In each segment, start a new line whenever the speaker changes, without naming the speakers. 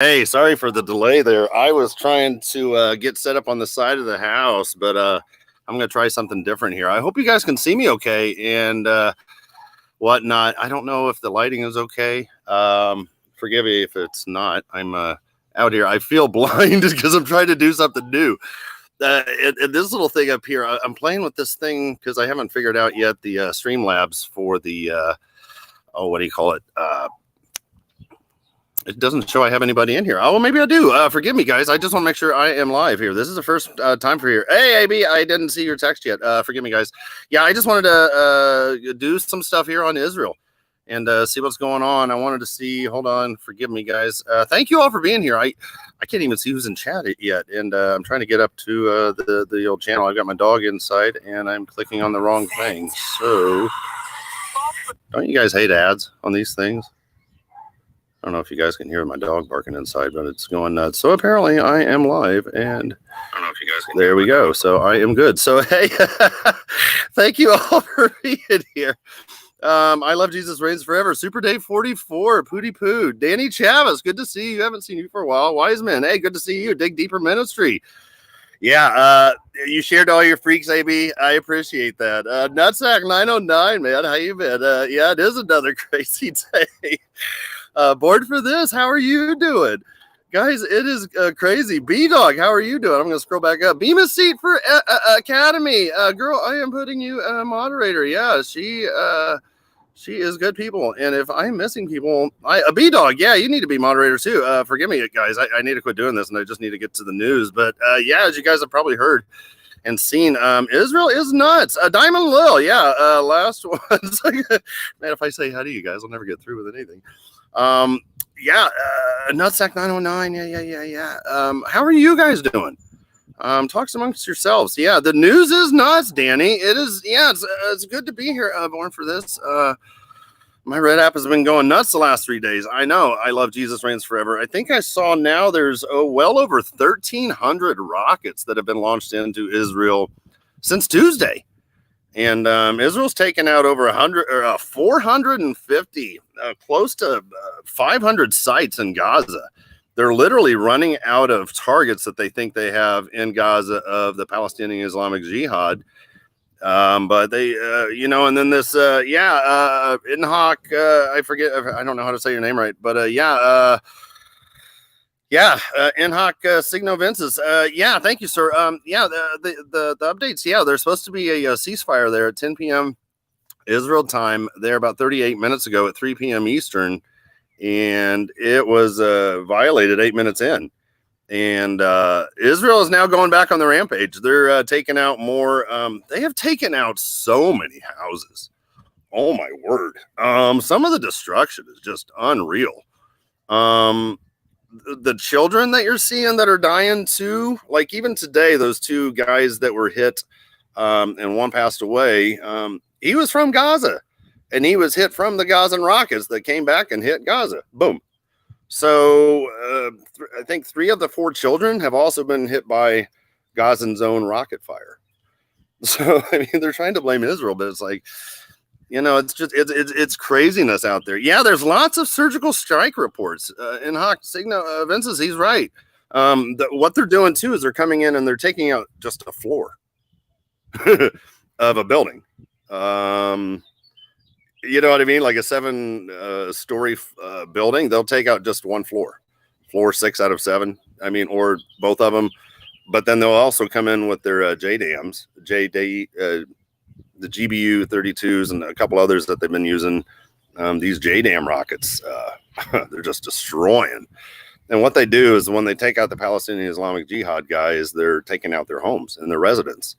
Hey, sorry for the delay there. I was trying to get set up on the side of the house, but I'm going to try something different here. I hope you guys can see me okay and whatnot. I don't know if the lighting is okay. Forgive me if it's not. I'm out here. I feel blind because I'm trying to do something new. And this little thing up here, I'm playing with this thing because I haven't figured out yet the Streamlabs for the, what do you call it? It doesn't show I have anybody in here. Oh, well, maybe I do. Forgive me, guys. I just want to make sure I am live here. This is the first time for here. Hey, AB, I didn't see your text yet. Forgive me, guys. Yeah, I just wanted to do some stuff here on Israel and see what's going on. I wanted to see. Hold on. Forgive me, guys. Thank you all for being here. I can't even see who's in chat yet, and I'm trying to get up to the old channel. I've got my dog inside, and I'm clicking on the wrong thing. So, don't you guys hate ads on these things? I don't know if you guys can hear my dog barking inside, but it's going nuts. So apparently I am live, and I don't know if you guys can. There we go. So I am good. So hey, thank you all for being here. I love Jesus reigns forever. Super Day 44, Pooty Poo, Danny Chavez, good to see you. Haven't seen you for a while. Wiseman, hey, good to see you. Dig Deeper Ministry. Yeah, you shared all your freaks, AB. I appreciate that. Nutsack 909, man, how you been? Yeah, it is another crazy day. Bored for this. How are you doing? Guys, it is crazy. B-Dog, how are you doing? I'm going to scroll back up. Beam a seat for Academy. Girl, I am putting you a moderator. Yeah, she is good people. And if I'm missing people, B-Dog, yeah, you need to be moderator too. Forgive me, guys. I need to quit doing this, and I just need to get to the news. But yeah, as you guys have probably heard and seen, Israel is nuts. Diamond Lil, yeah, last one. Man, if I say hi to you guys, I'll never get through with anything. Nutsack 909. Yeah. How are you guys doing? Talks amongst yourselves. Yeah, the news is nuts, Danny. It is. Yeah, it's good to be here. Born for this. My red app has been going nuts the last 3 days. I know. I love Jesus reigns forever. I think I saw now there's well over 1,300 rockets that have been launched into Israel since Tuesday. And Israel's taken out over 450, close to 500 sites in Gaza. They're literally running out of targets that they think they have in Gaza of the Palestinian Islamic Jihad. But they, and then this, Inhak, I forget, I don't know how to say your name right, but Inhak Signo Vinces. Yeah, thank you, sir. The updates, yeah, there's supposed to be a ceasefire there at 10 p.m. Israel time there about 38 minutes ago at 3 p.m. Eastern, and it was violated 8 minutes in. And Israel is now going back on the rampage. They're taking out more. They have taken out so many houses. Oh, my word. Some of the destruction is just unreal. The children that you're seeing that are dying too, like even today, those two guys that were hit and one passed away, he was from Gaza and he was hit from the Gazan rockets that came back and hit Gaza. Boom. So I think 3 of the 4 children have also been hit by Gazan's own rocket fire. So, I mean, they're trying to blame Israel, but it's like, it's just, it's craziness out there. Yeah, there's lots of surgical strike reports. In Hawk Signo Vinces, he's right. What they're doing too is they're coming in and they're taking out just a floor of a building. You know what I mean? Like a 7-story building, they'll take out just one floor 6 out of 7. I mean, or both of them. But then they'll also come in with their JDAMs, the GBU 32s and a couple others that they've been using. These JDAM rockets, they're just destroying. And what they do is when they take out the Palestinian Islamic Jihad guys, they're taking out their homes and their residents.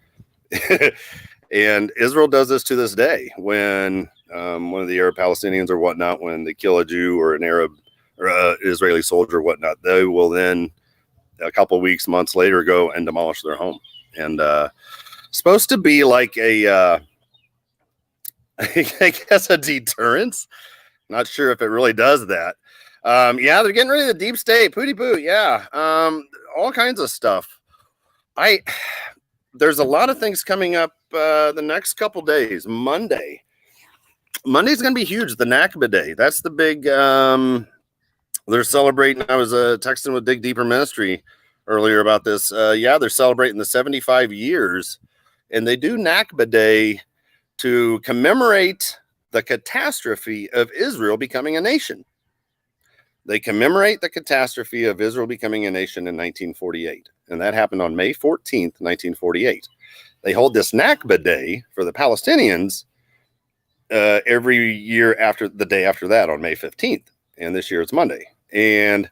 And Israel does this to this day when one of the Arab Palestinians or whatnot, when they kill a Jew or an Arab or Israeli soldier or whatnot, they will then a couple of weeks, months later, go and demolish their home. And supposed to be like a I guess a deterrence. Not sure if it really does that. Yeah, they're getting rid of the deep state. Pooty poo. Yeah. All kinds of stuff. There's a lot of things coming up the next couple days. Monday's going to be huge. The Nakba Day. That's the big They're celebrating. I was texting with Dig Deeper Ministry earlier about this. Yeah, they're celebrating the 75 years, and they do Nakba Day to commemorate the catastrophe of Israel becoming a nation. They commemorate the catastrophe of Israel becoming a nation in 1948, and that happened on May 14th, 1948. They hold this Nakba Day for the Palestinians every year after the day after that on May 15th, and this year it's Monday. And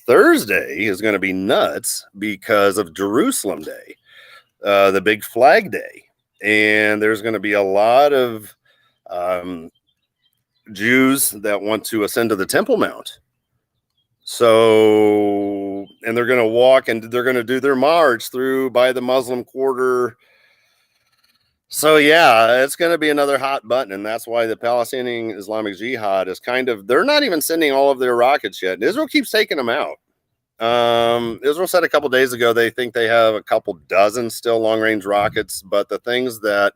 Thursday is going to be nuts because of Jerusalem Day, the big flag day. And there's going to be a lot of Jews that want to ascend to the Temple Mount. So, and they're going to walk and they're going to do their march through by the Muslim quarter. So yeah, it's going to be another hot button, and that's why the Palestinian Islamic Jihad is they're not even sending all of their rockets yet. Israel keeps taking them out. Israel said a couple days ago they think they have a couple dozen still long-range rockets, but the things that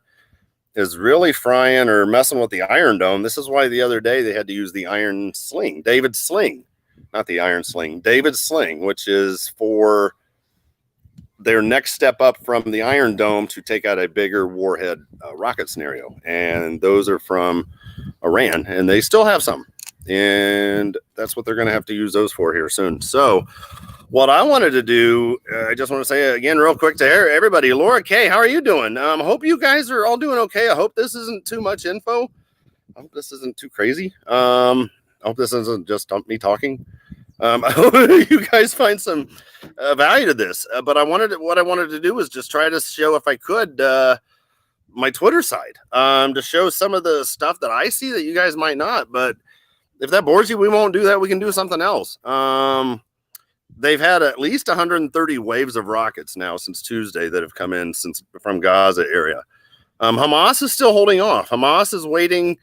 is really frying or messing with the Iron Dome, this is why the other day they had to use the Iron Sling, David's Sling, not the Iron Sling, David's Sling, which is for their next step up from the Iron Dome to take out a bigger warhead rocket scenario. And those are from Iran, and they still have some. And that's what they're going to have to use those for here soon. So what I wanted to do, I just want to say again real quick to everybody, Laura K., how are you doing? Hope you guys are all doing okay. I hope this isn't too much info. I hope this isn't too crazy. I hope this isn't just me talking. I hope you guys find some value to this. But what I wanted to do was just try to show, if I could, my Twitter side, to show some of the stuff that I see that you guys might not. But if that bores you, we won't do that. We can do something else. They've had at least 130 waves of rockets now since Tuesday that have come in from Gaza area. Hamas is still holding off. Hamas is waiting.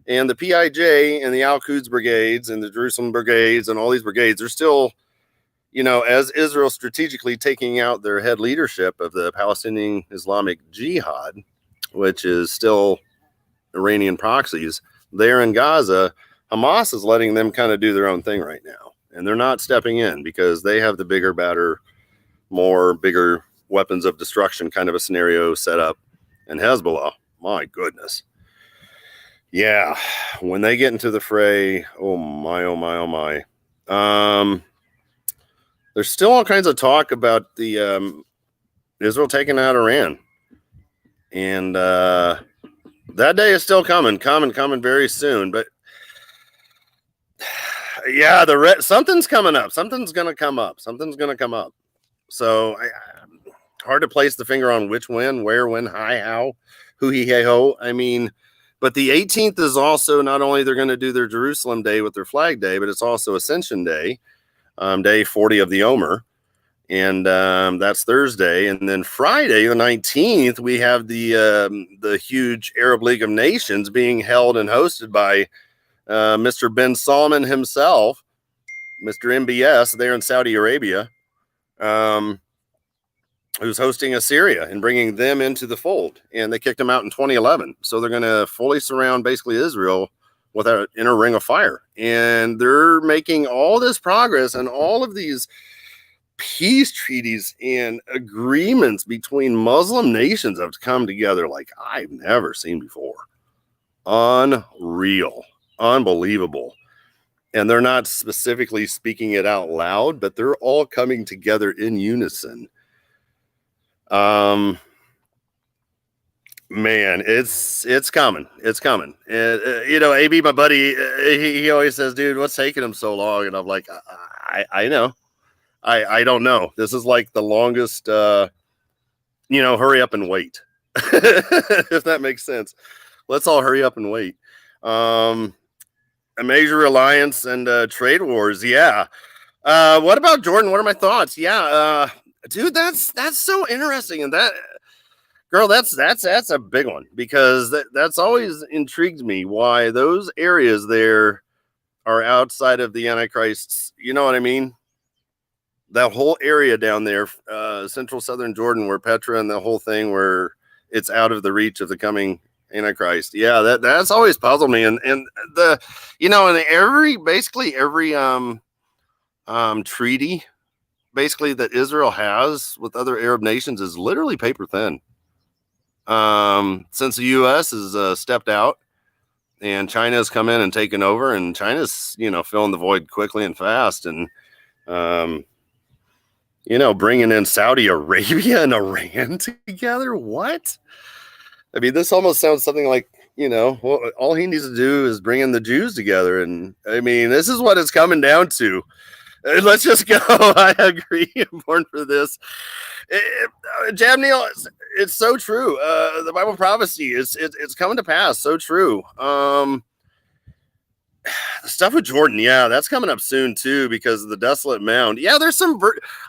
And the PIJ and the Al-Quds brigades and the Jerusalem brigades and all these brigades are still, as Israel strategically taking out their head leadership of the Palestinian Islamic Jihad, which is still Iranian proxies, there in Gaza, Hamas is letting them kind of do their own thing right now. And they're not stepping in because they have the bigger, badder, bigger weapons of destruction kind of a scenario set up. And Hezbollah, my goodness. Yeah, when they get into the fray, oh my, oh my, oh my. There's still all kinds of talk about the Israel taking out Iran. And that day is still coming very soon. But yeah, something's coming up. Something's going to come up. So hard to place the finger on which, when, where, when, how, who, he, hey, ho. I mean, but the 18th is also not only they're going to do their Jerusalem Day with their flag day, but it's also Ascension Day, day 40 of the Omer. And that's Thursday. And then Friday, the 19th, we have the huge Arab League of Nations being held and hosted by Mr. bin Salman himself, Mr. MBS there in Saudi Arabia, who's hosting Assyria and bringing them into the fold. And they kicked them out in 2011. So they're going to fully surround basically Israel with an inner ring of fire. And they're making all this progress and all of these peace treaties and agreements between Muslim nations have come together like I've never seen before. Unreal. Unbelievable. And they're not specifically speaking it out loud, but they're all coming together in unison. Man, it's coming. It's coming. And, AB, my buddy, he always says, dude, what's taking him so long? And I'm like, I know. I don't know. This is like the longest, hurry up and wait. If that makes sense. Let's all hurry up and wait. A major alliance and trade wars. Yeah. What about Jordan? What are my thoughts? Yeah. Dude, that's so interesting. And that, girl, that's a big one, because that's always intrigued me, why those areas there are outside of the Antichrist's, you know what I mean? That whole area down there, central southern Jordan, where Petra and the whole thing, where it's out of the reach of the coming Antichrist. Yeah, that's always puzzled me. And the, and every treaty basically that Israel has with other Arab nations is literally paper thin. Since the U.S. has stepped out and China has come in and taken over, and China's, filling the void quickly and fast, and bringing in Saudi Arabia and Iran together. What? I mean, this almost sounds something like, all he needs to do is bring in the Jews together. And I mean, this is what it's coming down to. Let's just go. I agree. I'm born for this. Jam Neil, it's so true. The Bible prophecy it's coming to pass. So true. The stuff with Jordan, yeah, that's coming up soon too, because of the desolate mound. Yeah, there's some.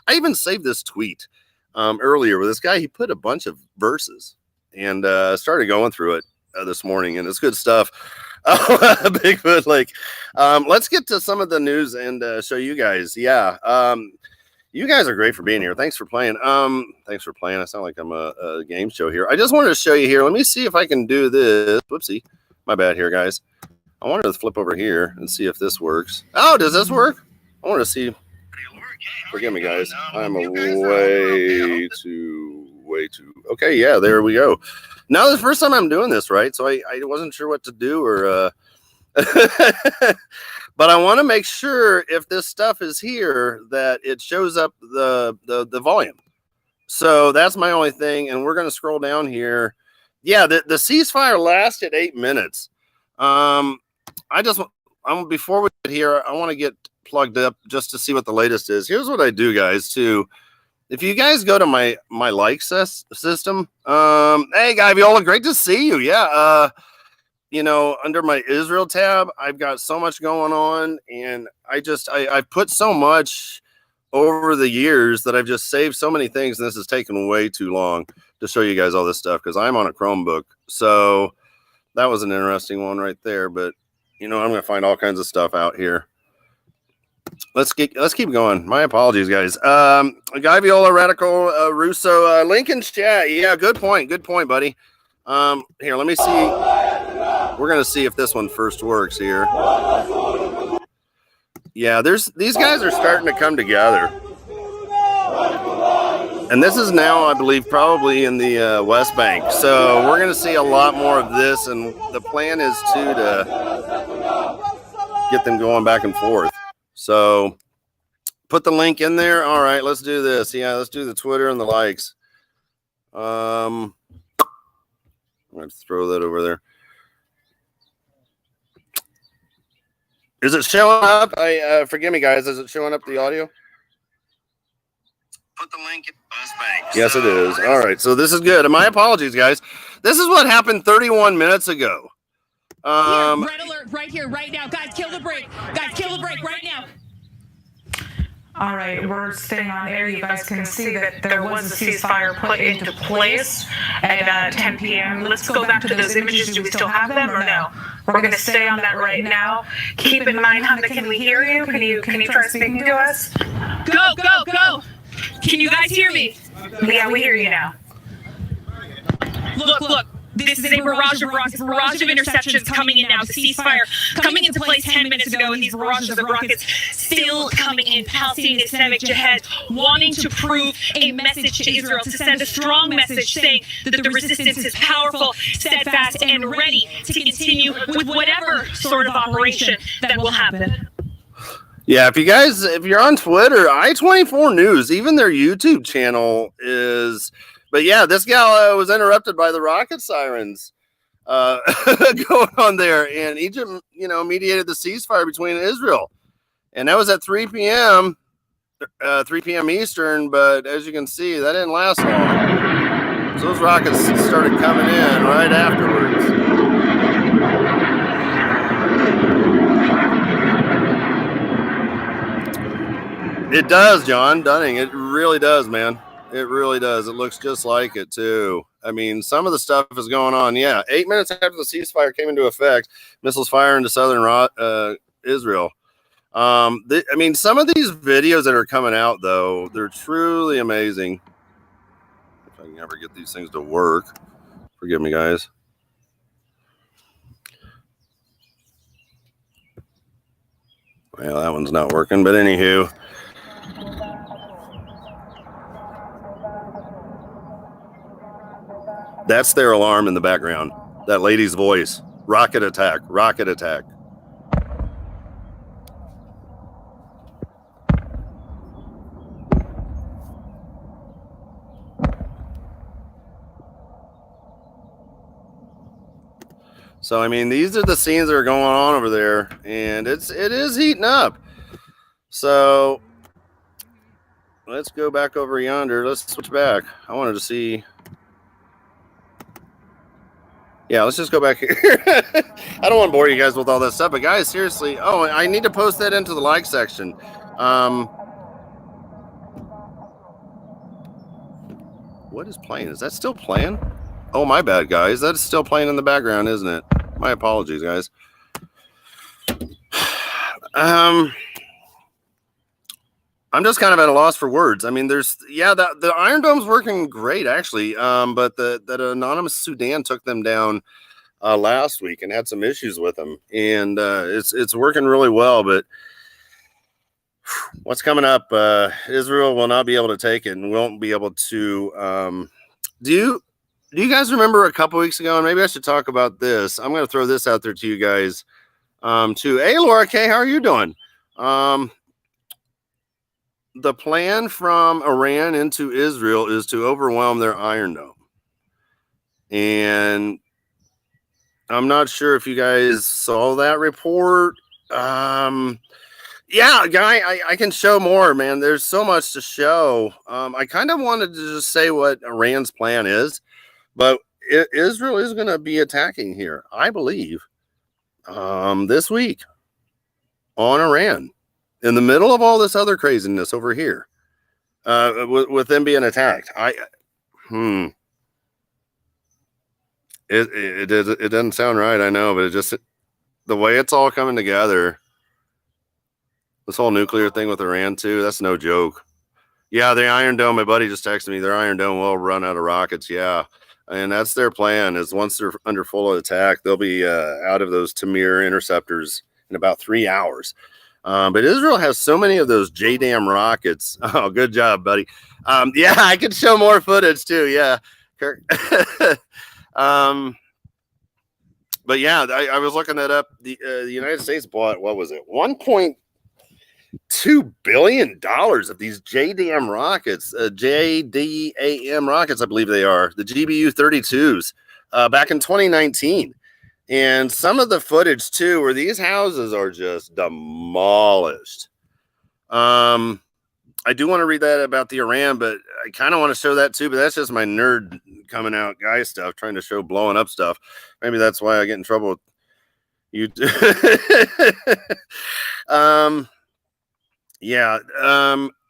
I even saved this tweet earlier with this guy. He put a bunch of verses and started going through it this morning, and it's good stuff. Bigfoot Lake. Let's get to some of the news and show you guys. Yeah. You guys are great for being here. Thanks for playing. Thanks for playing. I sound like I'm a game show here. I just wanted to show you here. Let me see if I can do this. Whoopsie. My bad here, guys. I wanted to flip over here and see if this works. Oh, does this work? I want to see. Forgive me, guys. I'm way too. Okay, yeah, there we go. Now this is the first time I'm doing this, right? So I wasn't sure what to do, or but I want to make sure if this stuff is here that it shows up the volume. So that's my only thing, and we're going to scroll down here. Yeah, the ceasefire lasted 8 minutes. Before we get here, I want to get plugged up just to see what the latest is. Here's what I do, guys, too. If you guys go to my like system, hey, Guy Viola, great to see you. Yeah, under my Israel tab, I've got so much going on, and I've put so much over the years that I've just saved so many things, and this has taken way too long to show you guys all this stuff because I'm on a Chromebook. So that was an interesting one right there, but I'm going to find all kinds of stuff out here. Let's keep going. My apologies, guys. Guy Viola, Radical, Russo, Lincoln chat. Yeah, good point, buddy. Here, let me see. We're gonna see if this one first works here. Yeah, these guys are starting to come together, and this is now, I believe, probably in the West Bank. So we're gonna see a lot more of this, and the plan is to get them going back and forth. So put the link in there. All right, let's do this. Yeah, let's do the Twitter and the likes. I'm going to throw that over there. Is it showing up? Forgive me, guys. Is it showing up the audio? Put the link in Buzzbank. Yes, it is. All right, so this is good. And my apologies, guys. This is what happened 31 minutes ago.
Red alert right here, right now. Guys, kill the break. Guys, kill the break right now.
All right, we're staying on air. You guys can see that there was a ceasefire put into place at 10 p.m. Let's go back to those images. Do we still have them or no? We're going to stay on that right now. Keep in mind, Honda, can we hear you? Can you try speaking to us?
Go, go, go. Can you guys hear me?
Yeah, we hear you now.
Look. This is a barrage of rockets, a barrage of interceptions coming in now. The ceasefire coming into place 10 minutes ago, and these barrages of rockets still coming in. Palestinian Islamic Jihad wanting to prove a message to Israel, to send a strong message saying that the resistance is powerful, steadfast, and ready to continue with whatever sort of operation that will happen.
Yeah, if you're on Twitter, I-24 News, even their YouTube channel is... But yeah, this gal was interrupted by the rocket sirens going on there, and Egypt, mediated the ceasefire between Israel, and that was at 3 p.m. 3 p.m. Eastern. But as you can see, that didn't last long. So those rockets started coming in right afterwards. It does, John Dunning. It really does, man. It really does. It looks just like it, too. I mean, some of the stuff is going on. Yeah, 8 minutes after the ceasefire came into effect, missiles fire into southern Israel. Some of these videos that are coming out, though, they're truly amazing. If I can ever get these things to work. Forgive me, guys. Well, that one's not working, but anywho. That's their alarm in the background. That lady's voice. Rocket attack, rocket attack. So, I mean, these are the scenes that are going on over there, and it is heating up. So, let's go back over yonder. Let's switch back. I wanted to see. Yeah, let's just go back here. I don't want to bore you guys with all that stuff, but guys, seriously. Oh, I need to post that into the like section. What is playing? Is that still playing? Oh, my bad, guys. That's still playing in the background, isn't it? My apologies, guys. I'm just kind of at a loss for words. I mean, the Iron Dome's working great, actually. But that anonymous Sudan took them down last week and had some issues with them, and it's working really well. But what's coming up? Israel will not be able to take it and won't be able to. Do you guys remember a couple weeks ago? And maybe I should talk about this. I'm going to throw this out there to you guys. Too. Hey, Laura K, how are you doing? The plan from Iran into Israel is to overwhelm their Iron Dome. And I'm not sure if you guys saw that report. Yeah, Guy, I can show more, man. There's so much to show. I kind of wanted to just say what Iran's plan is, but Israel is going to be attacking here, I believe, this week on Iran. In the middle of all this other craziness over here, with them being attacked, it doesn't sound right, I know, but it just, the way it's all coming together, this whole nuclear thing with Iran too, that's no joke. Yeah, the Iron Dome, my buddy just texted me, their Iron Dome will run out of rockets. Yeah, and that's their plan, is once they're under full attack, they'll be out of those Tamir interceptors in about 3 hours. But Israel has so many of those JDAM rockets. Oh, good job, buddy. Yeah, I could show more footage too. Yeah, Kirk. But yeah, I was looking that up. The United States bought, what was it, $1.2 billion of these JDAM rockets, JDAM rockets, I believe they are, the GBU 32s, back in 2019. And some of the footage too, where these houses are just demolished. I do want to read that about the Iran, but I kind of want to show that too. But that's just my nerd coming out guy stuff, trying to show blowing up stuff. Maybe that's why I get in trouble with you. Yeah.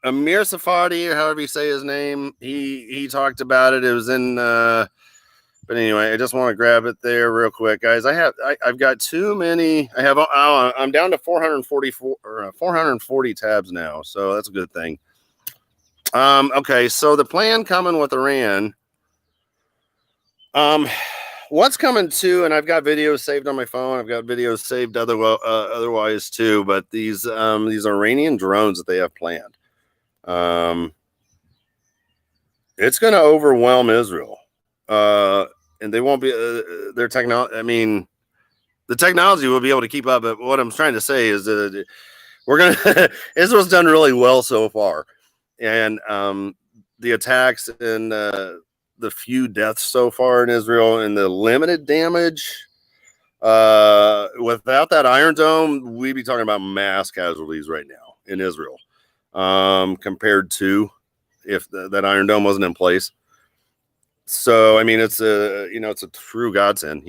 Amir Safadi, however you say his name, he talked about it. It was in. But anyway, I just want to grab it there real quick, guys. I've got too many. I'm down to 444 or 440 tabs now, so that's a good thing. Okay, so the plan coming with Iran. What's coming too, and I've got videos saved on my phone. I've got videos saved otherwise too. But these Iranian drones that they have planned, it's going to overwhelm Israel. And they won't be their technology. I mean, the technology will be able to keep up. But what I'm trying to say is that Israel's done really well so far, and the attacks and the few deaths so far in Israel and the limited damage. Without that Iron Dome, we'd be talking about mass casualties right now in Israel, compared to if that Iron Dome wasn't in place. So, I mean, it's a true godsend,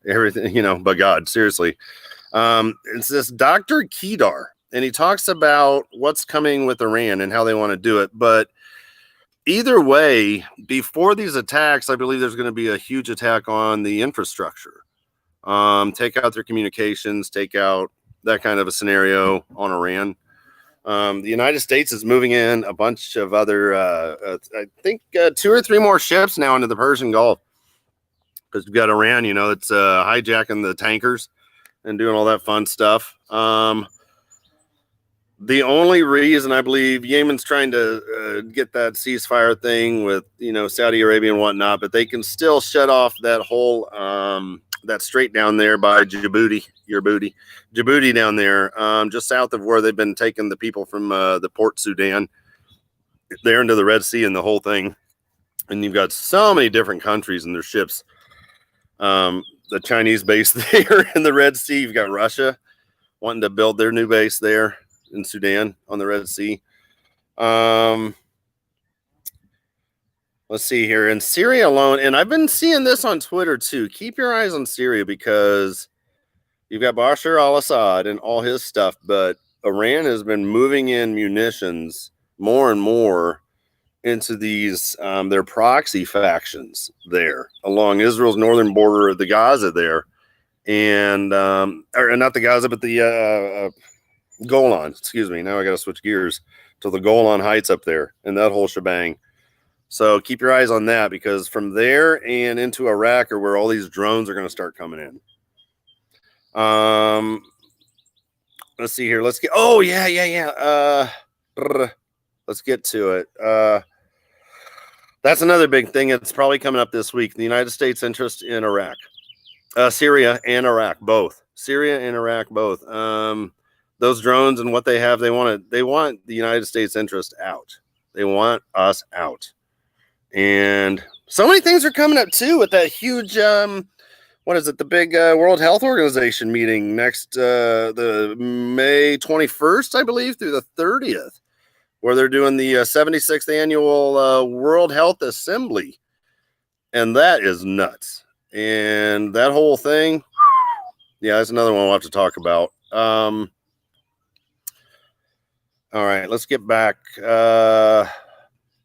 everything, but God, seriously. It's this Dr. Kedar, and he talks about what's coming with Iran and how they want to do it. But either way, before these attacks, I believe there's going to be a huge attack on the infrastructure. Take out their communications, take out that kind of a scenario on Iran. The United States is moving in a bunch of other, I think 2 or 3 more ships now into the Persian Gulf, because we've got Iran, it's hijacking the tankers and doing all that fun stuff. The only reason I believe Yemen's trying to get that ceasefire thing with, Saudi Arabia and whatnot, but they can still shut off that whole that strait down there by Djibouti down there, just south of where they've been taking the people from the Port Sudan there into the Red Sea and the whole thing. And you've got so many different countries and their ships. The Chinese base there in the Red Sea. You've got Russia wanting to build their new base there in Sudan on the Red Sea. Let's see here. In Syria alone, and I've been seeing this on Twitter too. Keep your eyes on Syria because you've got Bashar al-Assad and all his stuff, but Iran has been moving in munitions more and more into these their proxy factions there along Israel's northern border of the Gaza there, and or not the Gaza, but the Golan. Excuse me. Now I got to switch gears to the Golan Heights up there and that whole shebang. So keep your eyes on that because from there and into Iraq are where all these drones are going to start coming in. Let's see here. Let's get. Oh yeah. Let's get to it. That's another big thing. It's probably coming up this week. The United States interest in Iraq, Syria and Iraq, both. Syria and Iraq, both. Those drones and what they have, they want the United States interest out. They want us out. And so many things are coming up too with that huge, what is it? The big World Health Organization meeting next, the May 21st, I believe, through the 30th. Where they're doing the 76th annual World Health Assembly. And that is nuts. And that whole thing, yeah, that's another one we'll have to talk about. All right, let's get back. Yeah,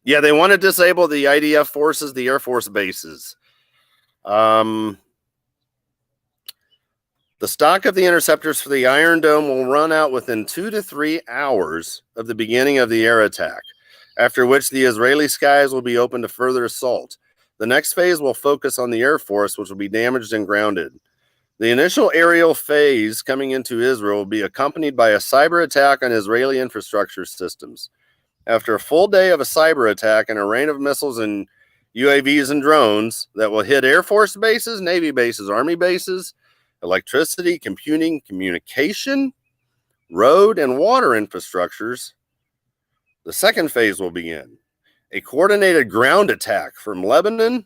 they want to disable the IDF forces, the Air Force bases. The stock of the interceptors for the Iron Dome will run out within 2 to 3 hours of the beginning of the air attack, after which the Israeli skies will be open to further assault. The next phase will focus on the Air Force, which will be damaged and grounded. The initial aerial phase coming into Israel will be accompanied by a cyber attack on Israeli infrastructure systems. After a full day of a cyber attack and a rain of missiles and UAVs and drones that will hit Air Force bases, Navy bases, Army bases, electricity, computing, communication, road, and water infrastructures, the second phase will begin. A coordinated ground attack from Lebanon,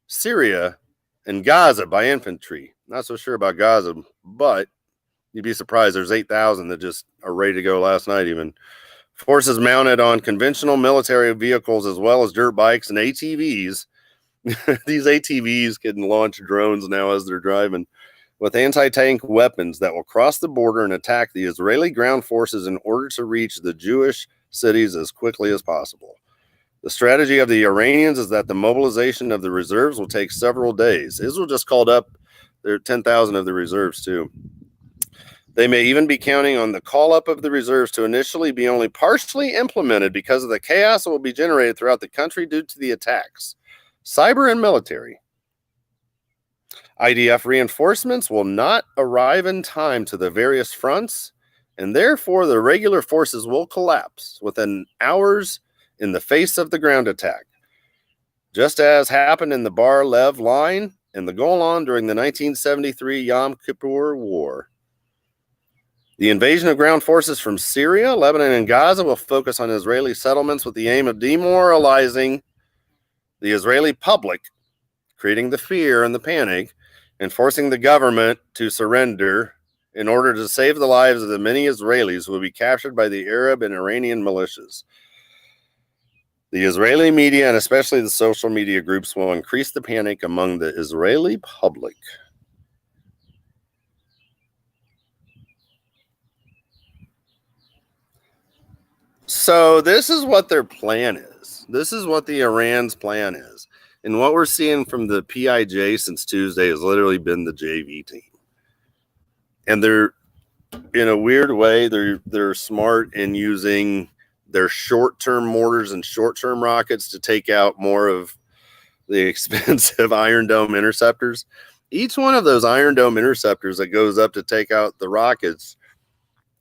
Syria, and Gaza by infantry. Not so sure about Gaza, but you'd be surprised. There's 8,000 that just are ready to go last night even. Forces mounted on conventional military vehicles as well as dirt bikes and ATVs. These ATVs can launch drones now as they're driving. With anti-tank weapons that will cross the border and attack the Israeli ground forces in order to reach the Jewish cities as quickly as possible. The strategy of the Iranians is that the mobilization of the reserves will take several days. Israel just called up their 10,000 of the reserves too. They may even be counting on the call-up of the reserves to initially be only partially implemented because of the chaos that will be generated throughout the country due to the attacks, cyber and military. IDF reinforcements will not arrive in time to the various fronts, and therefore the regular forces will collapse within hours in the face of the ground attack, just as happened in the Bar-Lev line and the Golan during the 1973 Yom Kippur War. The invasion of ground forces from Syria, Lebanon, and Gaza will focus on Israeli settlements with the aim of demoralizing the Israeli public, creating the fear and the panic, and forcing the government to surrender in order to save the lives of the many Israelis who will be captured by the Arab and Iranian militias. The Israeli media, and especially the social media groups, will increase the panic among the Israeli public. So this is what their plan is. This is what the Iran's plan is. And what we're seeing from the PIJ since Tuesday has literally been the JV team. And they're, in a weird way, they're smart in using their short-term mortars and short-term rockets to take out more of the expensive Iron Dome interceptors. Each one of those Iron Dome interceptors that goes up to take out the rockets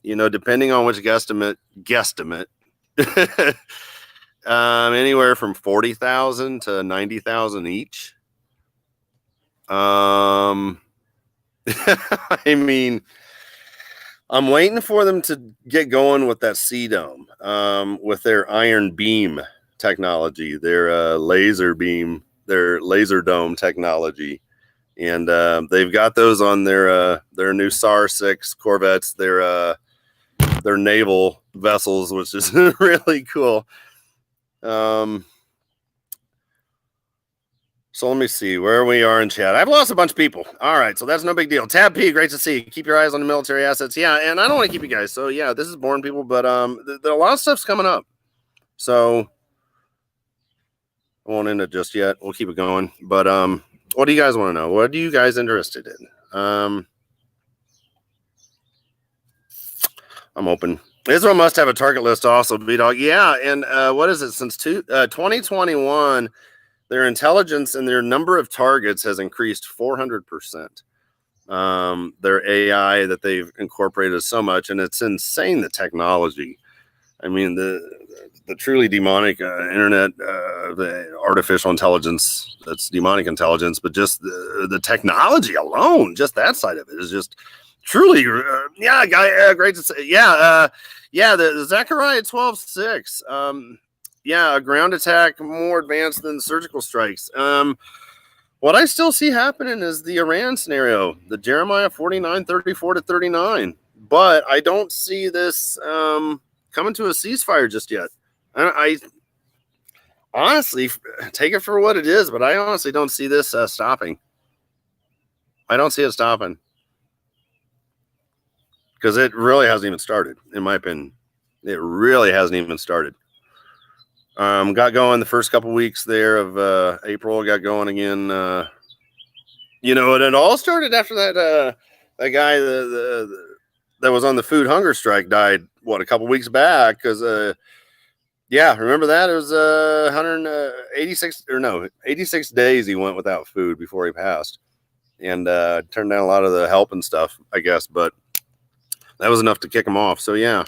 You know, depending on which guesstimate, anywhere from 40,000 to 90,000 each. I mean, I'm waiting for them to get going with that Sea Dome, with their iron beam technology, their laser beam, their laser dome technology. And they've got those on their new SAR-6 corvettes, their naval vessels, which is really cool. So let me see where we are in chat. I've lost a bunch of people. All right, so that's no big deal. Tab P, great to see you. Keep your eyes on the military assets. Yeah, and I don't want to keep you guys. So yeah, this is boring people, but a lot of stuff's coming up. So I won't end it just yet. We'll keep it going. But what do you guys want to know? What are you guys interested in? I'm open. Israel must have a target list also, B-Dog. Yeah, and what is it? Since 2021, their intelligence and their number of targets has increased 400%. Their AI that they've incorporated so much, and it's insane, the technology. I mean, the truly demonic internet, the artificial intelligence, that's demonic intelligence, but just the technology alone, just that side of it is just truly, great to say. The Zechariah 12:6. A ground attack more advanced than surgical strikes. What I still see happening is the Iran scenario, the Jeremiah 49:34-39. But I don't see this coming to a ceasefire just yet. I honestly take it for what it is, but I honestly don't see this stopping. I don't see it stopping because it really hasn't even started, in my opinion. It really hasn't even started. Got going the first couple weeks there of April. Got going again. And it all started after that guy that was on the food hunger strike died. What, a couple weeks back? Because remember that? It was 86 days he went without food before he passed, and turned down a lot of the help and stuff, I guess. But that was enough to kick him off. So yeah.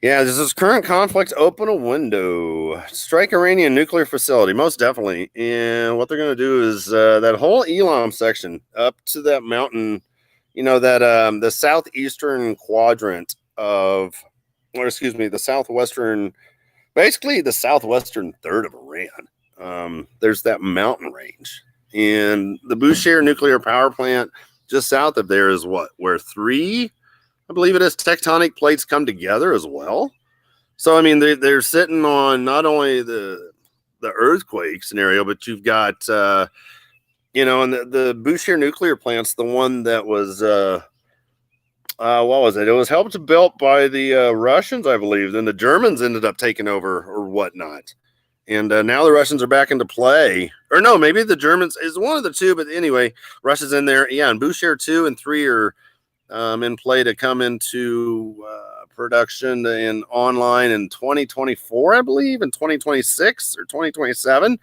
Does this current conflict open a window? Strike Iranian nuclear facility, most definitely. And what they're going to do is that whole Elam section up to that mountain, the southeastern quadrant the southwestern, basically the southwestern third of Iran. There's that mountain range. And the Bushehr nuclear power plant just south of there is where three, I believe it is, tectonic plates come together as well. So, I mean, they're sitting on not only the earthquake scenario, but you've got, and the Bushehr nuclear plant's the one that was, what was it? It was helped built by the Russians, I believe. Then the Germans ended up taking over or whatnot. And now the Russians are back into play. Or no, maybe the Germans is one of the two. But anyway, Russia's in there. Yeah, and Bushehr 2 and 3 are in play to come into production and online in 2024, I believe, in 2026 or 2027.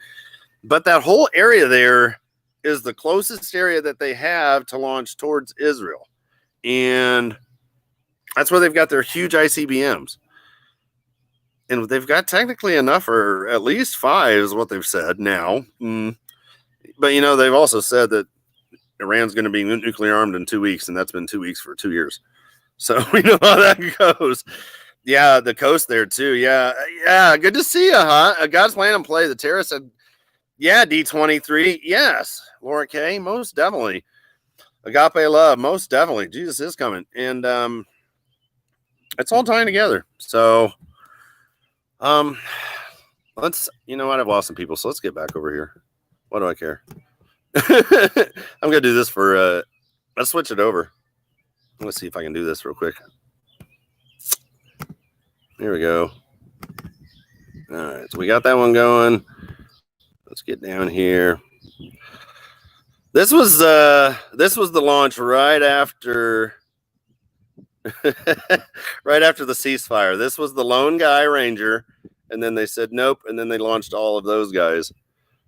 But that whole area there is the closest area that they have to launch towards Israel. And that's where they've got their huge ICBMs. And they've got technically enough, or at least 5 is what they've said now. But, they've also said that Iran's going to be nuclear armed in 2 weeks, and that's been 2 weeks for 2 years. So we know how that goes. Yeah, the coast there too. Yeah. Good to see you, huh? God's plan and play. The terrorist said, yeah, D23. Yes. Laura K, most definitely. Agape love, most definitely. Jesus is coming. And it's all tying together. So let's, I've lost some people, so let's get back over here. What do I care? I'm gonna do this for let's switch it over. Let's see if I can do this real quick. Here we go. All right, so we got that one going. Let's get down here. This was the launch right after right after the ceasefire. This was the lone guy Ranger, and then they said nope, and then they launched all of those guys.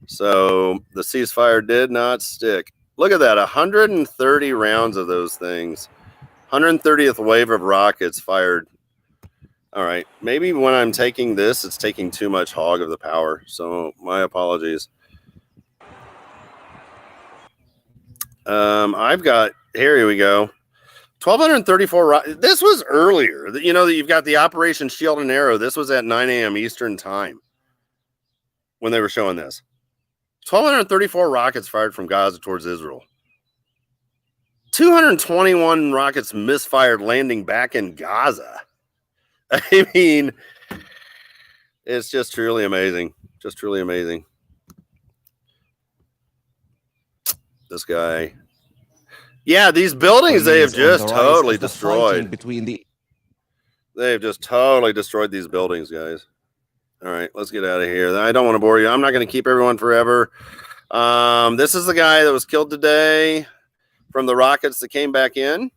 So the ceasefire did not stick. Look at that, 130 rounds of those things. 130th wave of rockets fired. All right, maybe when I'm taking this, it's taking too much hog of the power. So my apologies. I've got, here we go. 1,234. This was earlier. You know that you've got the Operation Shield and Arrow. This was at 9 a.m. Eastern time when they were showing this. 1,234 rockets fired from Gaza towards Israel. 221 rockets misfired landing back in Gaza. I mean, it's just truly amazing. Just truly amazing. This guy. Yeah, these buildings they have just totally destroyed. They have just totally destroyed these buildings, guys. All right, let's get out of here. I don't want to bore you. I'm not going to keep everyone forever. This is the guy that was killed today from the rockets that came back in.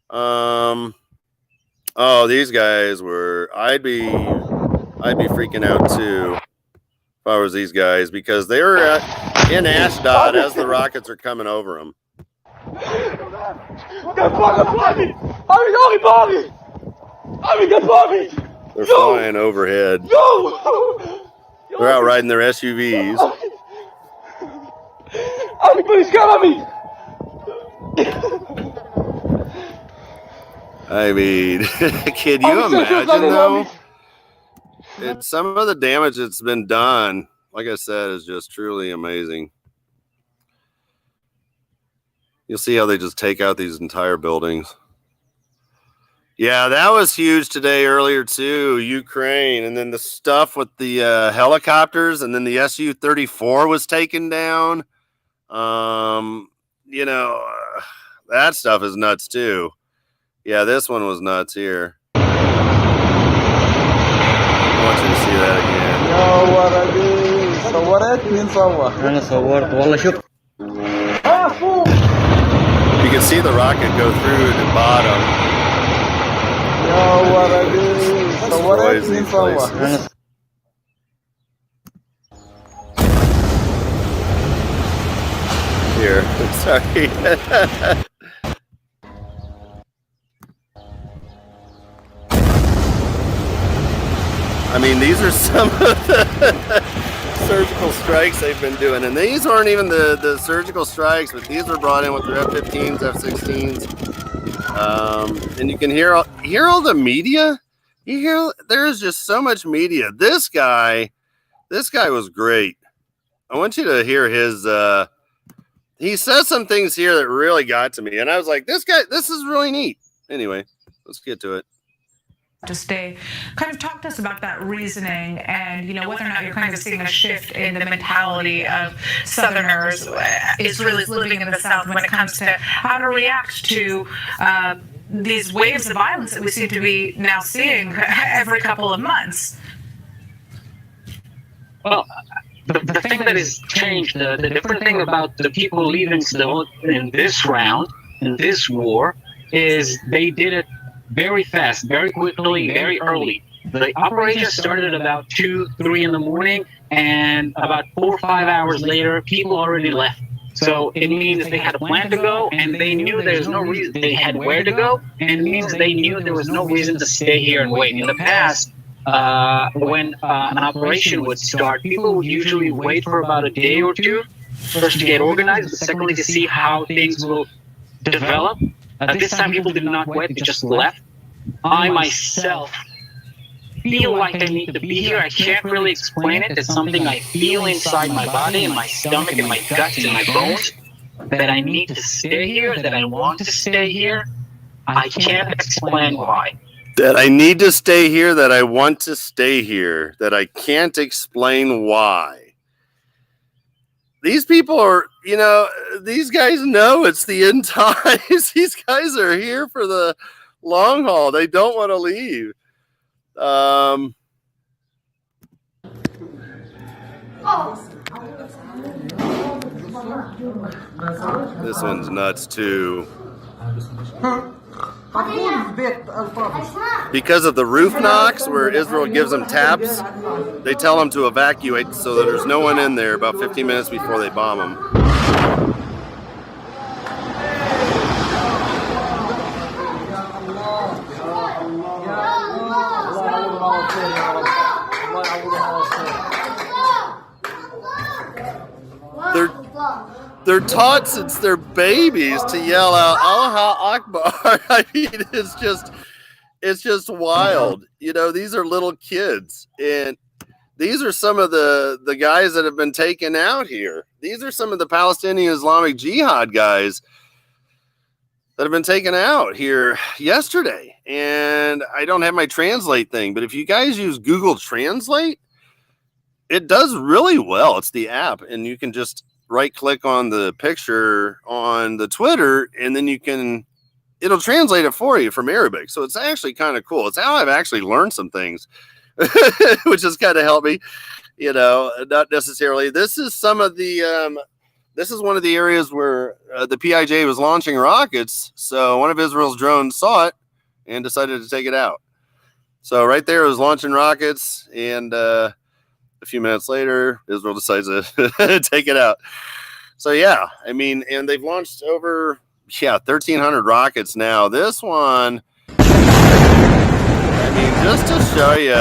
Oh, these guys were. I'd be freaking out too if I was these guys because they were in Ashdod as the rockets are coming over them. They're flying overhead. They're out riding their SUVs. I mean, can you imagine though? Some of the damage that's been done, like I said, is just truly amazing. You'll see how they just take out these entire buildings. Yeah, that was huge today earlier too, Ukraine. And then the stuff with the helicopters and then the Su-34 was taken down. You know, that stuff is nuts too. Yeah, this one was nuts here. I want you to see that again. You can see the rocket go through the bottom. Destroys these places. Here, sorry. I mean, these are some of the surgical strikes they've been doing. And these aren't even the surgical strikes, but these were brought in with their F-15s, F-16s. And you can hear all the media. You hear, there's just so much media. This guy was great. I want you to hear his, he says some things here that really got to me. And I was like, this is really neat. Anyway, let's get to it.
To stay, kind of talk to us about that reasoning and, you know, whether or not you're kind of seeing a shift in the mentality of Southerners, Israelis living in the South when it comes to how to react to these waves of violence that we seem to be now seeing every couple of months.
Well, the thing that has changed, the different thing about the people leaving in this round, in this war, is they did it very fast, very quickly, very early. The operation started at about 2, 3 in the morning, and about 4 or 5 hours later, people already left. So it means they had a plan to go, and they knew there's no reason. They had where to go, and it means they knew there was no reason to stay here and wait. In the past, when an operation would start, people would usually wait for about a day or two, first to get organized, but secondly to see how things will develop. This time people did not wait, they just left. I myself feel like I need to be here. I can't really explain it. It's something I feel inside my body, in my stomach, in my guts, in my bones, that I need to stay here, that I want to stay here. I can't explain why.
That I need to stay here, that I want to stay here, that I can't explain why. These people are, you know, these guys know it's the end times. These guys are here for the long haul. They don't want to leave. This one's nuts too. Because of the roof knocks where Israel gives them taps, they tell them to evacuate so that there's no one in there about 15 minutes before they bomb them. They're taught since they're babies to yell out Allah Akbar. I mean, it's just wild. You know, these are little kids, and these are some of the guys that have been taken out here. These are some of the Palestinian Islamic Jihad guys that have been taken out here yesterday. And I don't have my translate thing, but if you guys use Google Translate, it does really well. It's the app, and you can just right click on the picture on the Twitter, and then it'll translate it for you from Arabic. So it's actually kind of cool. It's how I've actually learned some things, which has kind of helped me, you know, not necessarily. This is some of the, this is one of the areas where the PIJ was launching rockets. So one of Israel's drones saw it and decided to take it out. So right there it was launching rockets, and a few minutes later, Israel decides to take it out. So yeah, I mean, and they've launched over 1,300 rockets now. This one, I mean, just to show you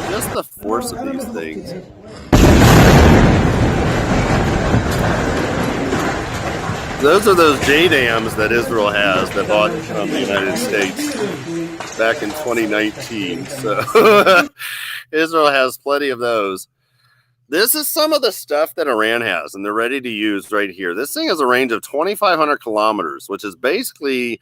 just the force of these things. Those are those JDAMs that Israel has that bought from the United States back in 2019. So Israel has plenty of those. This is some of the stuff that Iran has, and they're ready to use right here. This thing has a range of 2,500 kilometers, which is basically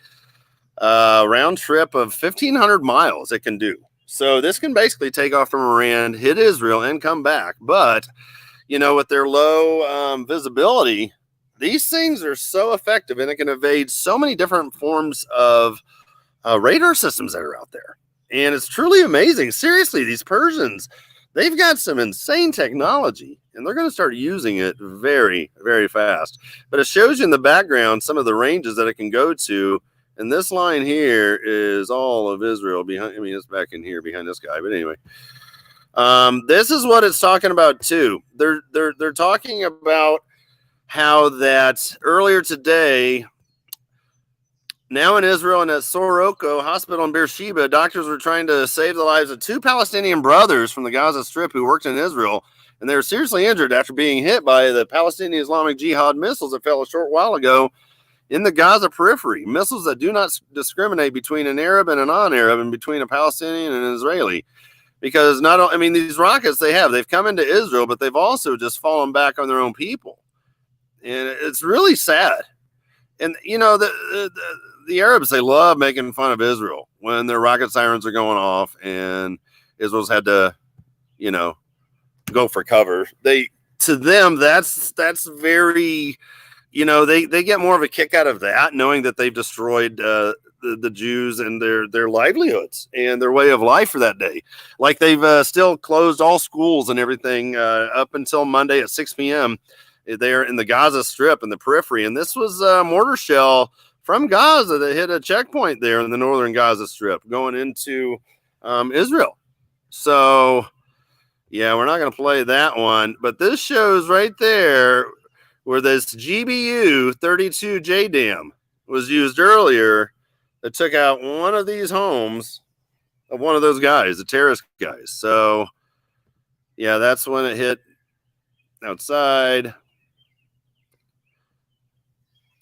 a round trip of 1,500 miles it can do. So this can basically take off from Iran, hit Israel, and come back. But, you know, with their low visibility, these things are so effective, and it can evade so many different forms of radar systems that are out there. And it's truly amazing. Seriously, these Persians, they've got some insane technology, and they're going to start using it very, very fast. But it shows you in the background some of the ranges that it can go to. And this line here is all of Israel behind. I mean, it's back in here behind this guy. But anyway, this is what it's talking about too. They're talking about how that earlier today, now in Israel and at Soroko Hospital in Beersheba, doctors were trying to save the lives of two Palestinian brothers from the Gaza Strip who worked in Israel, and they were seriously injured after being hit by the Palestinian Islamic Jihad missiles that fell a short while ago in the Gaza periphery. Missiles that do not discriminate between an Arab and a non-Arab, and between a Palestinian and an Israeli. Because I mean, these rockets they've come into Israel, but they've also just fallen back on their own people. And it's really sad. And, you know, the Arabs, they love making fun of Israel when their rocket sirens are going off and Israel's had to, you know, go for cover. To them, that's very, you know, they get more of a kick out of that, knowing that they've destroyed the Jews and their livelihoods and their way of life for that day. Like they've still closed all schools and everything up until Monday at 6 p.m. They're in the Gaza Strip in the periphery. And this was a mortar shell from Gaza that hit a checkpoint there in the northern Gaza Strip going into Israel. So, yeah, we're not going to play that one. But this shows right there where this GBU 32 JDAM was used earlier that took out one of these homes of one of those guys, the terrorist guys. So, yeah, that's when it hit outside.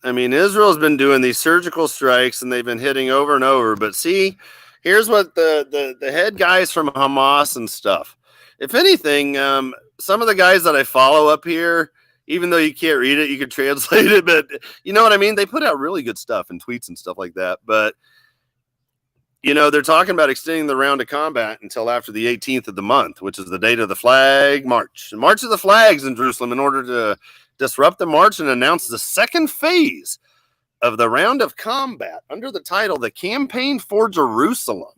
I mean, Israel's been doing these surgical strikes, and they've been hitting over and over. But see, here's what the head guys from Hamas and stuff. If anything, some of the guys that I follow up here, even though you can't read it, you can translate it. But you know what I mean? They put out really good stuff and tweets and stuff like that. But, you know, they're talking about extending the round of combat until after the 18th of the month, which is the date of the flag march. March of the Flags in Jerusalem, in order to disrupt the march and announce the second phase of the round of combat under the title The Campaign for Jerusalem.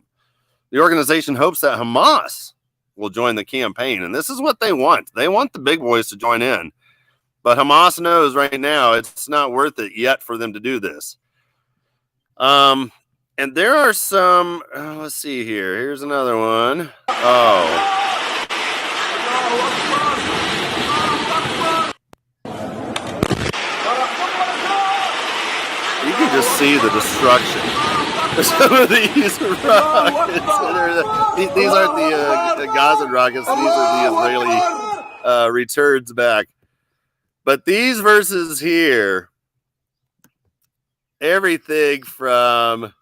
The organization hopes that Hamas will join the campaign, and this is what they want. They want the big boys to join in, but Hamas knows right now it's not worth it yet for them to do this. And there are some, let's see here. Here's another one. Oh. You can just see the destruction. Some of these rockets. These aren't the Gaza rockets. These are the Israeli returns back. But these verses here, everything from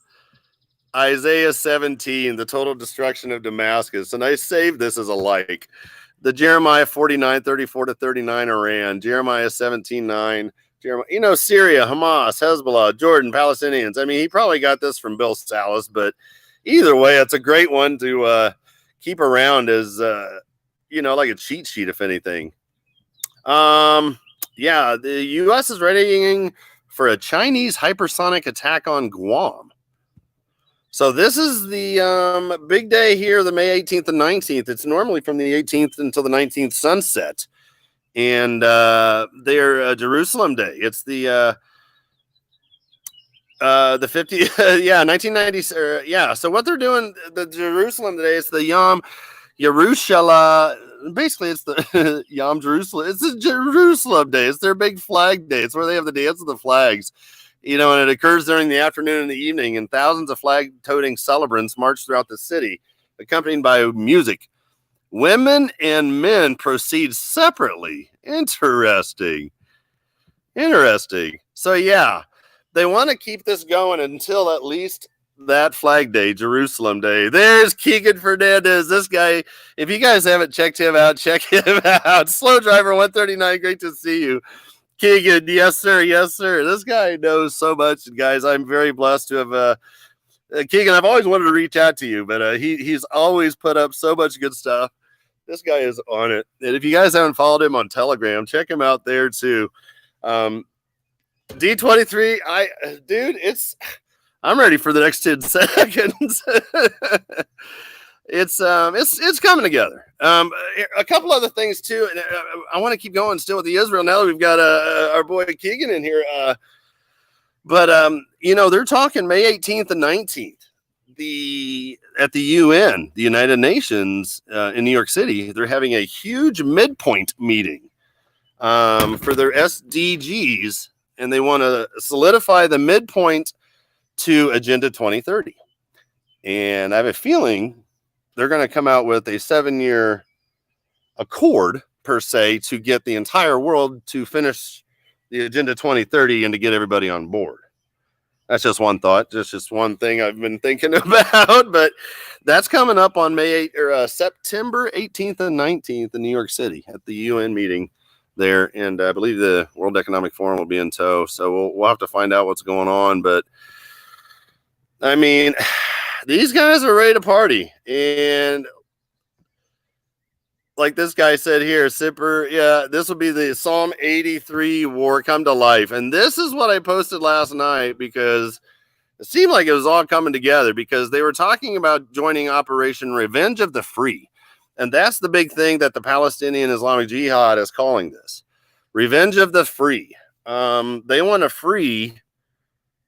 Isaiah 17, the total destruction of Damascus, and I saved this as a like. The Jeremiah 49, 34 to 39 Iran, Jeremiah 17, 9, Jeremiah, Syria, Hamas, Hezbollah, Jordan, Palestinians. I mean, he probably got this from Bill Salas, but either way, it's a great one to keep around as, like a cheat sheet, if anything. Yeah, the U.S. is readying for a Chinese hypersonic attack on Guam. So this is the big day here, the May 18th and 19th. It's normally from the 18th until the 19th sunset. And they're Jerusalem Day. It's the 50, 1990. Yeah. So what they're doing, the Jerusalem Day, it's the Yom Yerushalayim. Basically, it's the Yom Jerusalem. It's the Jerusalem Day. It's their big flag day. It's where they have the dance of the flags. And it occurs during the afternoon and the evening, and thousands of flag-toting celebrants march throughout the city, accompanied by music. Women and men proceed separately. Interesting. So, yeah, they want to keep this going until at least that flag day, Jerusalem Day. There's Keegan Fernandez. This guy, if you guys haven't checked him out, check him out. Slow Driver 139, great to see you. Keegan, yes, sir. Yes, sir. This guy knows so much. And guys, I'm very blessed to have Keegan, I've always wanted to reach out to you, but he's always put up so much good stuff. This guy is on it. And if you guys haven't followed him on Telegram, check him out there too. D23, I'm ready for the next 10 seconds. It's coming together. A couple other things too, and I want to keep going still with the Israel now that we've got our boy Keegan in here. But they're talking May 18th and 19th. At the UN, the United Nations in New York City, they're having a huge midpoint meeting for their SDGs, and they want to solidify the midpoint to Agenda 2030. And I have a feeling they're going to come out with a 7-year accord, per se, to get the entire world to finish the Agenda 2030 and to get everybody on board. That's just one thought, just one thing I've been thinking about, but that's coming up on September 18th and 19th in New York City at the UN meeting there, and I believe the World Economic Forum will be in tow, so we'll have to find out what's going on, but I mean, these guys are ready to party, and like this guy said here, Sipper, yeah, this will be the Psalm 83 war come to life. And this is what I posted last night because it seemed like it was all coming together because they were talking about joining Operation Revenge of the Free. And that's the big thing that the Palestinian Islamic Jihad is calling this. Revenge of the Free. They want to free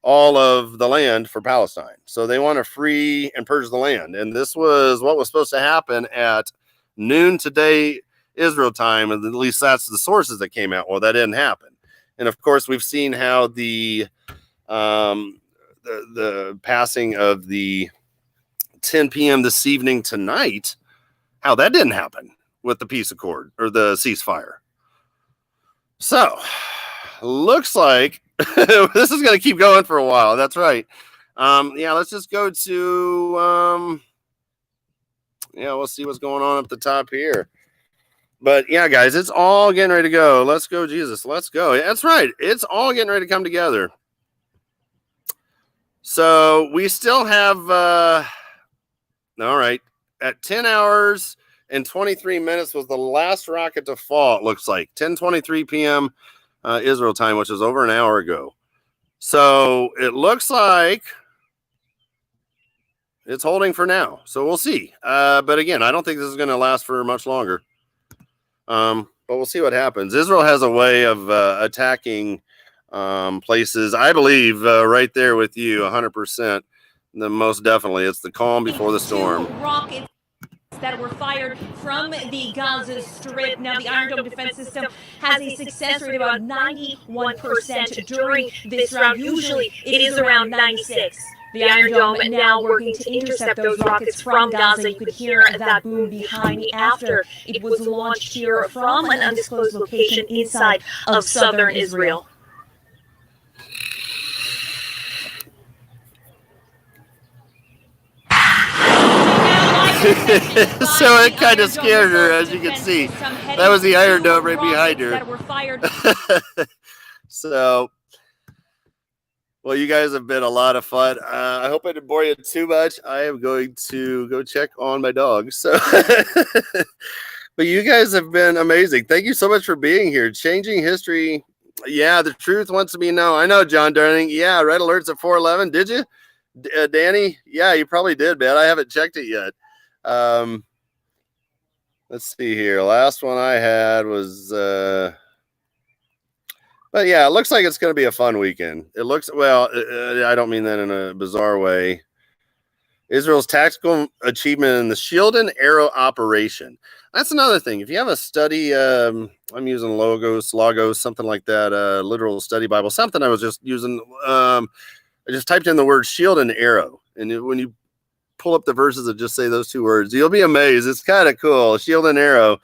all of the land for Palestine. So they want to free and purge the land. And this was what was supposed to happen at noon today, Israel time, and at least that's the sources that came out. Well, that didn't happen, and of course, we've seen how the passing of the 10 p.m. this evening tonight, how that didn't happen with the peace accord or the ceasefire. So, looks like this is going to keep going for a while. That's right. Let's just go to. We'll see what's going on up the top here. But yeah, guys, it's all getting ready to go. Let's go, Jesus. Let's go. That's right. It's all getting ready to come together. So we still have, all right, at 10 hours and 23 minutes was the last rocket to fall, it looks like. 10:23 p.m. Israel time, which is over an hour ago. So it looks like it's holding for now, so we'll see. But again, I don't think this is going to last for much longer. But we'll see what happens. Israel has a way of attacking places, I believe, right there with you, 100%. Most definitely, it's the calm before the storm.
Rockets that were fired from the Gaza Strip. Now, the Iron Dome defense system has a success rate of about 91% during this round. Usually, it is around 96. The Iron Dome now working to intercept those rockets from Gaza. You could hear that boom behind me after it was launched here from an undisclosed location inside of southern Israel.
So it kind of scared her, as you can see. That was the Iron Dome right behind her.
That were fired.
So, well, you guys have been a lot of fun. I hope I didn't bore you too much. I am going to go check on my dog. So, but you guys have been amazing. Thank you so much for being here. Changing history. Yeah, the truth wants to be known. I know, John Durning. Yeah, red alerts at 4:11. Did you, Danny? Yeah, you probably did, man. I haven't checked it yet. Let's see here. Last one I had was but yeah, it looks like it's going to be a fun weekend. It looks, well, I don't mean that in a bizarre way. Israel's tactical achievement in the Shield and Arrow operation. That's another thing. If you have a study, I'm using Logos, something like that, literal study Bible, something I was just using. I just typed in the word Shield and Arrow. And when you pull up the verses that just say those two words, you'll be amazed. It's kind of cool. Shield and Arrow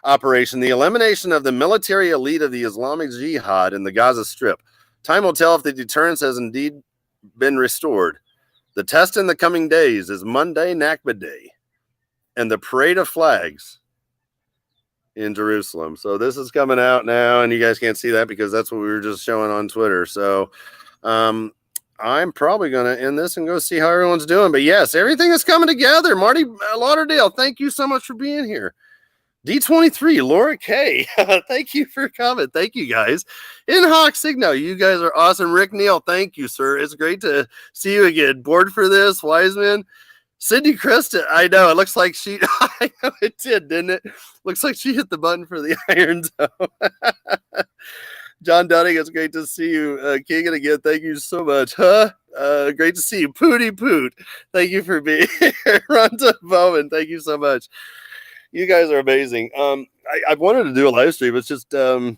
operation, the elimination of the military elite of the Islamic Jihad in the Gaza Strip. Time will tell if the deterrence has indeed been restored. The test in the coming days is Monday, Nakba Day, and the parade of flags in Jerusalem. So this is coming out now, and you guys can't see that because that's what we were just showing on Twitter. So I'm probably going to end this and go see how everyone's doing. But yes, everything is coming together. Marty Lauderdale, thank you so much for being here. D23, Laura K, thank you for coming. Thank you, guys. In Hawk Signal, you guys are awesome. Rick Neal, thank you, sir. It's great to see you again. Bored for this, Wiseman. Cindy Krista, I know, it looks like she, I know it did, didn't it? Looks like she hit the button for the Iron Dome. John Dunning, it's great to see you. King, and again, thank you so much. Great to see you. Pooty Poot, thank you for being here. Rhonda Bowman, thank you so much. You guys are amazing. I wanted to do a live stream. It's just, you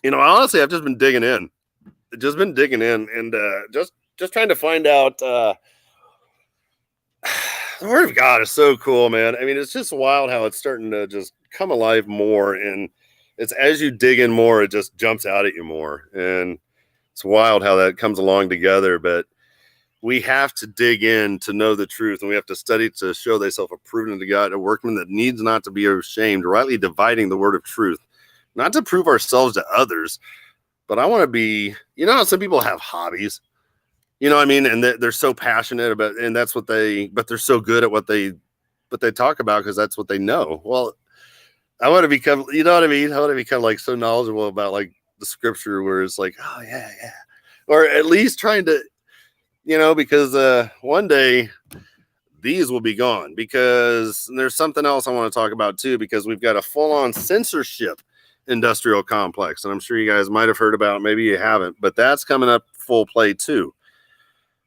know, honestly, I've just been digging in. And just trying to find out. The Word of God is so cool, man. I mean, it's just wild how it's starting to just come alive more. And it's as you dig in more, it just jumps out at you more. And it's wild how that comes along together. But we have to dig in to know the truth, and we have to study to show thyself approved unto God, a workman that needs not to be ashamed, rightly dividing the word of truth, not to prove ourselves to others. But I want to be, you know how some people have hobbies, you know what I mean? And they're so passionate about, and that's what but they're so good at what they talk about because that's what they know. Well, I want to become, you know what I mean? I want to become like so knowledgeable about like the scripture where it's like, oh yeah. Or at least trying to, you know, because one day these will be gone, because there's something else I want to talk about too, because we've got a full-on censorship industrial complex, and I'm sure you guys might have heard about it, maybe you haven't, but that's coming up full play too.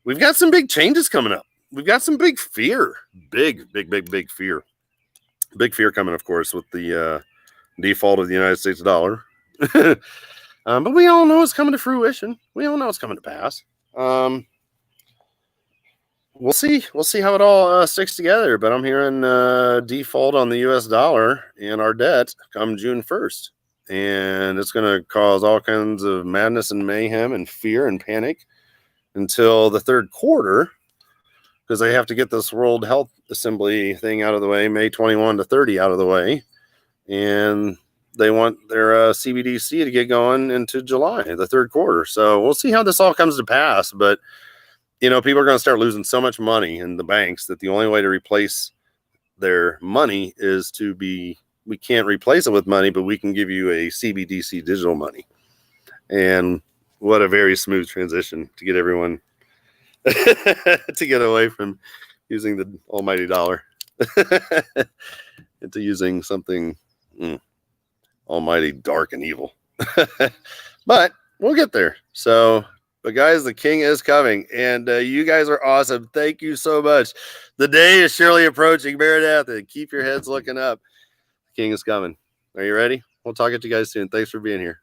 We've got some big changes coming up. We've got some big fear, big fear. Big fear coming, of course, with the default of the United States dollar. But we all know it's coming to fruition. We all know it's coming to pass. We'll see how it all sticks together, but I'm hearing default on the US dollar and our debt come June 1st. And it's going to cause all kinds of madness and mayhem and fear and panic until the third quarter, because they have to get this World Health Assembly thing out of the way, May 21 to 30 out of the way. And they want their CBDC to get going into July, the third quarter. So we'll see how this all comes to pass. But you know, people are going to start losing so much money in the banks that the only way to replace their money is we can't replace it with money, but we can give you a CBDC digital money. And what a very smooth transition to get everyone to get away from using the almighty dollar into using something almighty dark and evil. But we'll get there. So, but guys, the king is coming, and you guys are awesome. Thank you so much. The day is surely approaching, Maranatha. Keep your heads looking up. The king is coming. Are you ready? We'll talk to you guys soon. Thanks for being here.